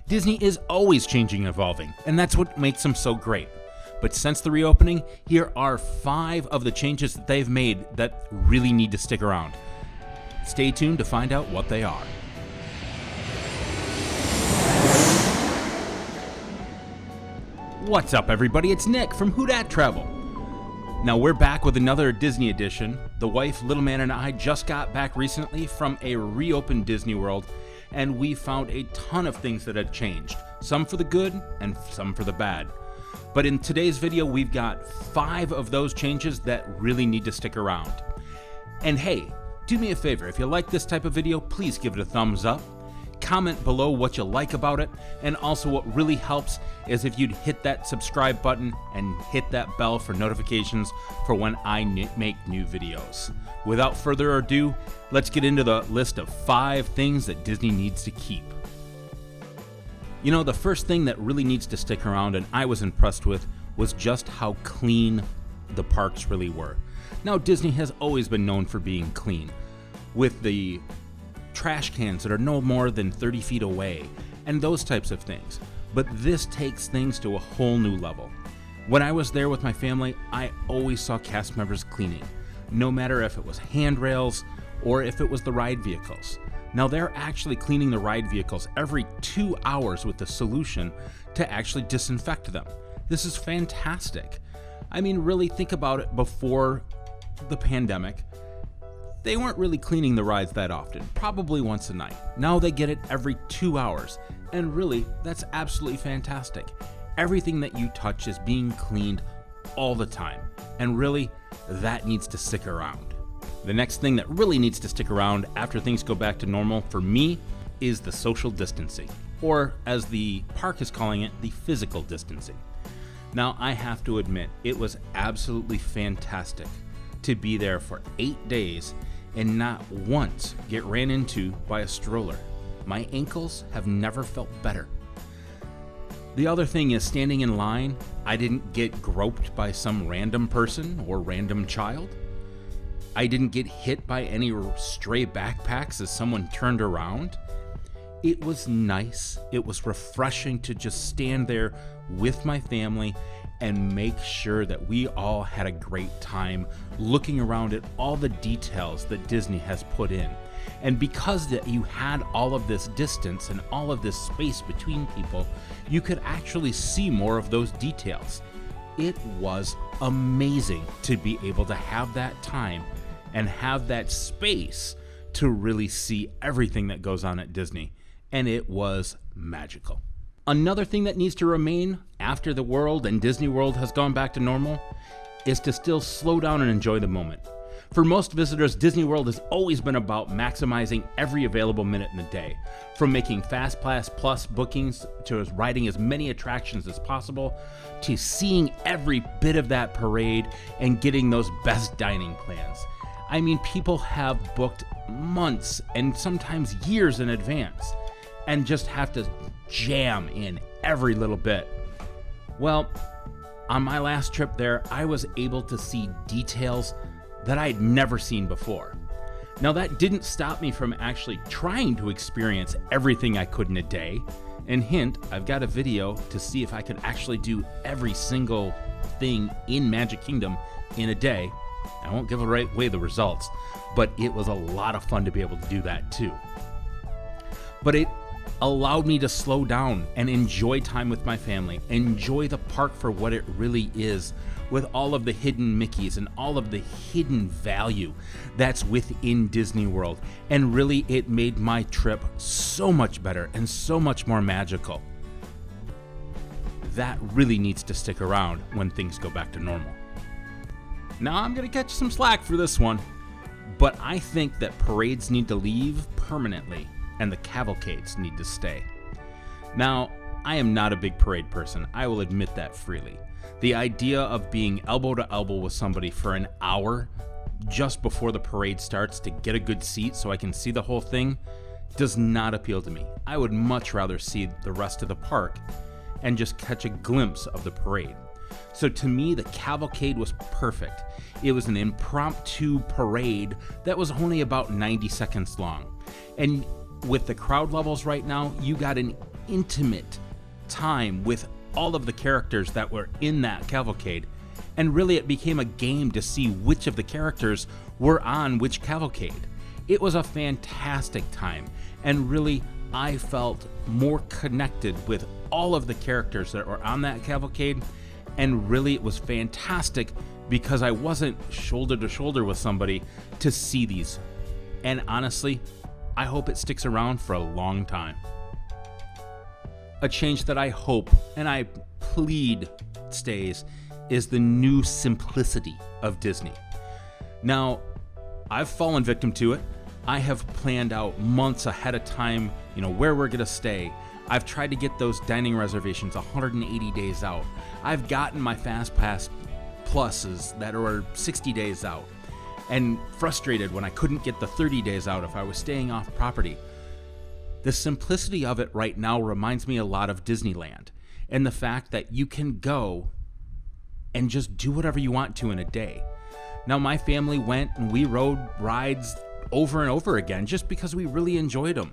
Disney is always changing and evolving, and that's what makes them so great. But since the reopening, here are 5 of the changes that they've made that really need to stick around. Stay tuned to find out what they are. What's up, everybody? It's Nick from Who Dat Travel. Now we're back with another Disney edition. The wife, little man, and I just got back recently from a reopened Disney World, and we found a ton of things that had changed. Some for the good and some for the bad. But in today's video, we've got 5 of those changes that really need to stick around. And hey, do me a favor, if you like this type of video, please give it a thumbs up. Comment below what you like about it, and also what really helps is if you'd hit that subscribe button and hit that bell for notifications for when I make new videos. Without further ado, let's get into the list of 5 things that Disney needs to keep. You know, the first thing that really needs to stick around, and I was impressed with, was just how clean the parks really were. Now, Disney has always been known for being clean, with the trash cans that are no more than 30 feet away, and those types of things. But this takes things to a whole new level. When I was there with my family, I always saw cast members cleaning, no matter if it was handrails or if it was the ride vehicles. Now they're actually cleaning the ride vehicles every 2 hours with the solution to actually disinfect them. This is fantastic. I mean, really think about it. Before the pandemic, they weren't really cleaning the rides that often, probably once a night. Now they get it every 2 hours, and really, that's absolutely fantastic. Everything that you touch is being cleaned all the time, and really, that needs to stick around. The next thing that really needs to stick around after things go back to normal for me is the social distancing, or as the park is calling it, the physical distancing. Now, I have to admit, it was absolutely fantastic to be there for 8 days and not once get ran into by a stroller. My ankles have never felt better. The other thing is, standing in line, I didn't get groped by some random person or random child. I didn't get hit by any stray backpacks as someone turned around. It was nice. It was refreshing to just stand there with my family and make sure that we all had a great time looking around at all the details that Disney has put in. And because that you had all of this distance and all of this space between people, you could actually see more of those details. It was amazing to be able to have that time and have that space to really see everything that goes on at Disney. And it was magical. Another thing that needs to remain after the world and Disney World has gone back to normal is to still slow down and enjoy the moment. For most visitors, Disney World has always been about maximizing every available minute in the day, from making FastPass Plus bookings to riding as many attractions as possible, to seeing every bit of that parade and getting those best dining plans. I mean, people have booked months and sometimes years in advance and just have to jam in every little bit. Well, on my last trip there, I was able to see details that I'd never seen before. Now, that didn't stop me from actually trying to experience everything I could in a day. And hint, I've got a video to see if I could actually do every single thing in Magic Kingdom in a day. I won't give away the results, but it was a lot of fun to be able to do that too. But it allowed me to slow down and enjoy time with my family, enjoy the park for what it really is, with all of the hidden Mickeys and all of the hidden value that's within Disney World. And really, it made my trip so much better and so much more magical. That really needs to stick around when things go back to normal. Now, I'm gonna catch some slack for this one, but I think that parades need to leave permanently and the cavalcades need to stay. Now, I am not a big parade person. I will admit that freely. The idea of being elbow to elbow with somebody for an hour just before the parade starts to get a good seat so I can see the whole thing does not appeal to me. I would much rather see the rest of the park and just catch a glimpse of the parade. So to me, the cavalcade was perfect. It was an impromptu parade that was only about 90 seconds long. And with the crowd levels right now, you got an intimate time with all of the characters that were in that cavalcade. And really, it became a game to see which of the characters were on which cavalcade. It was a fantastic time, and really, I felt more connected with all of the characters that were on that cavalcade, and really, it was fantastic because I wasn't shoulder to shoulder with somebody to see these. And honestly, I hope it sticks around for a long time. A change that I hope and I plead stays is the new simplicity of Disney. Now, I've fallen victim to it. I have planned out months ahead of time, where we're gonna stay. I've tried to get those dining reservations 180 days out. I've gotten my Fast Pass pluses that are 60 days out, and frustrated when I couldn't get the 30 days out if I was staying off property. The simplicity of it right now reminds me a lot of Disneyland, and the fact that you can go and just do whatever you want to in a day. Now, my family went and we rode rides over and over again just because we really enjoyed them.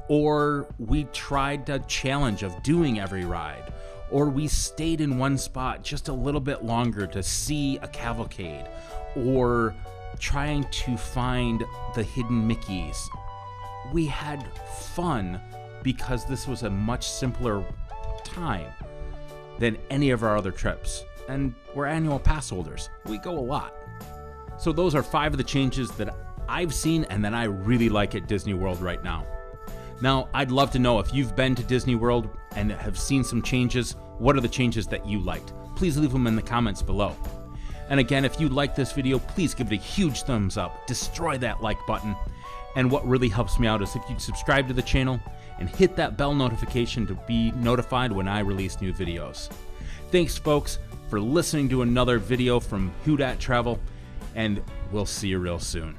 Or we tried the challenge of doing every ride. Or we stayed in one spot just a little bit longer to see a cavalcade. Or trying to find the hidden Mickeys. We had fun because this was a much simpler time than any of our other trips. And we're annual pass holders. We go a lot. So those are 5 of the changes that I've seen and that I really like at Disney World right now. Now, I'd love to know if you've been to Disney World and have seen some changes. What are the changes that you liked? Please leave them in the comments below. And again, if you like this video, please give it a huge thumbs up. Destroy that like button. And what really helps me out is if you'd subscribe to the channel and hit that bell notification to be notified when I release new videos. Thanks, folks, for listening to another video from Who Dat Travel, and we'll see you real soon.